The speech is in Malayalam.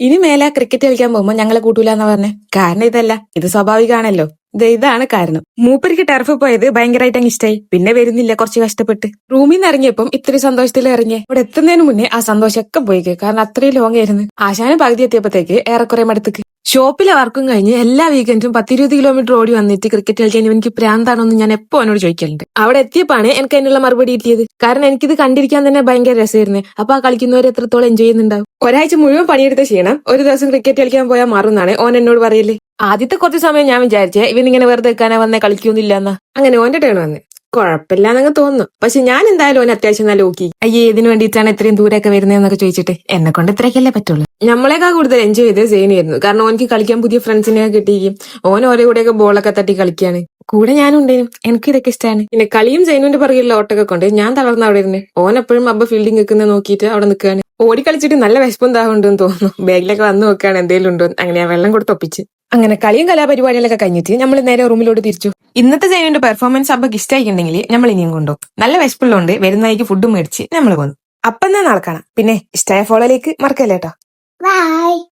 ഇനി മേലെ ക്രിക്കറ്റ് കളിക്കാൻ പോകുമ്പോ ഞങ്ങളെ കൂട്ടൂലെന്നാ പറഞ്ഞേ. കാരണം ഇതല്ല, ഇത് സ്വാഭാവികമാണല്ലോ. ഇതാണ് കാരണം. മൂപ്പരിക്ക് ടർഫ് പോയത് ഭയങ്കരമായിട്ട് അങ്ങ് ഇഷ്ടമായി. പിന്നെ വരുന്നില്ല, കുറച്ച് കഷ്ടപ്പെട്ട്. റൂമിൽ നിന്ന് ഇറങ്ങിയപ്പം ഇത്തിരി സന്തോഷത്തിൽ ഇറങ്ങിയ ഇവിടെ എത്തുന്നതിന് മുന്നേ ആ സന്തോഷമൊക്കെ പോയിക്ക്. കാരണം അത്രയും ലോങ് ആയിരുന്നു. ആശാന് പകുതി എത്തിയപ്പോഴത്തേക്ക് ഏറെക്കുറെ മടുത്തേക്ക്. ഷോപ്പിലെ വർക്കും കഴിഞ്ഞ് എല്ലാ വീക്കെൻഡും 10-20 കിലോമീറ്റർ ഓടി വന്നിട്ട് ക്രിക്കറ്റ് കളിക്കാൻ എനിക്ക് പ്രാന്താണോന്ന് ഞാൻ എപ്പോ അവനോട് ചോദിക്കലുണ്ട്. അവിടെ എത്തിയപ്പാണ് എനിക്ക് അതിനുള്ള മറുപടി കിട്ടിയത്. കാരണം എനിക്കിത് കണ്ടിരിക്കാൻ തന്നെ ഭയങ്കര രസമായിരുന്നു. അപ്പൊ ആ കളിക്കുന്നവർ എത്രത്തോളം എൻജോയ് ചെയ്യുന്നുണ്ടാവും. ഒരാഴ്ച മുഴുവൻ പണിയെടുത്ത ക്ഷീണം ഒരു ദിവസം ക്രിക്കറ്റ് കളിക്കാൻ പോയാൽ മാറുന്നാണ് ഓൻ എന്നോട് പറയല്. ആദ്യത്തെ കുറച്ച് സമയം ഞാൻ വിചാരിച്ചേ ഇവനിങ്ങനെ വെറുതെ വെക്കാനാ വന്നേ, കളിക്കൊന്നുമില്ല എന്നാ. അങ്ങനെ ഓന്റെ ടേൺ വന്ന് കുഴപ്പമില്ലാന്നങ്ങ് തോന്നുന്നു. പക്ഷെ ഞാൻ എന്തായാലും ഓൻ അത്യാവശ്യം നല്ല നോക്കി. അയ്യേ, ഇതിന് വേണ്ടിയിട്ടാണ് ഇത്രയും ദൂരമൊക്കെ വരുന്നതെന്നൊക്കെ ചോദിച്ചിട്ട് എന്നെ കൊണ്ട് ഇത്രയൊക്കെയല്ലേ പറ്റുള്ളൂ. നമ്മളെക്കാൾ കൂടുതൽ എൻജോയ് ചെയ്ത് സെയിനായിരുന്നു. കാരണം ഓനക്ക് കളിക്കാൻ പുതിയ ഫ്രണ്ട്സിനെ കിട്ടിയിരിക്കും. ഓൻ ഓരോ കൂടെയൊക്കെ ബോളൊക്കെ തട്ടി കളിക്കുകയാണ്. കൂടെ ഞാനും ഉണ്ടായിരുന്നു. എനിക്ക് ഇതൊക്കെ ഇഷ്ടമാണ്. പിന്നെ കളിയും സൈനുവിന്റെ പുറകിലുള്ള ഓട്ടൊക്കെ കൊണ്ട് ഞാൻ തളർന്ന അവിടെ ഇരുന്ന്. ഓൻ എപ്പോഴും അബ്ബ ഫീൽഡിംഗ് വെക്കുന്ന നോക്കിയിട്ട് അവിടെ നിൽക്കുകയാണ്. ഓടി കളിച്ചിട്ട് നല്ല വിശപ്പും ദാഹമുണ്ടെന്ന് തോന്നുന്നു. ബാഗിലൊക്കെ വന്ന് നോക്കുകയാണ് എന്തെങ്കിലും ഉണ്ടോ. അങ്ങനെ ഞാൻ വെള്ളം കൊടുത്ത് ഒപ്പിച്ച്. അങ്ങനെ കളിയും കലാപരിപാടികളൊക്കെ കഴിഞ്ഞിട്ട് നമ്മൾ നേരെ റൂമിലോട്ട് തിരിച്ചു. ഇന്നത്തെ ജൈവിന്റെ പെർഫോമൻസ് അബ്ബക്ക് ഇഷ്ടമായിട്ടുണ്ടെങ്കിൽ നമ്മൾ ഇനിയും കൊണ്ടുപോകും. നല്ല വിശപ്പുള്ളതുകൊണ്ട് വരുന്നതായിക്ക് ഫുഡും മേടിച്ച് നമ്മൾ പോന്നു. അപ്പം നാളെ കാണാം. പിന്നെ ഇഷ്ടമായ ഫോളോയിലേക്ക് മറക്കല്ലേട്ടോ. ബൈ.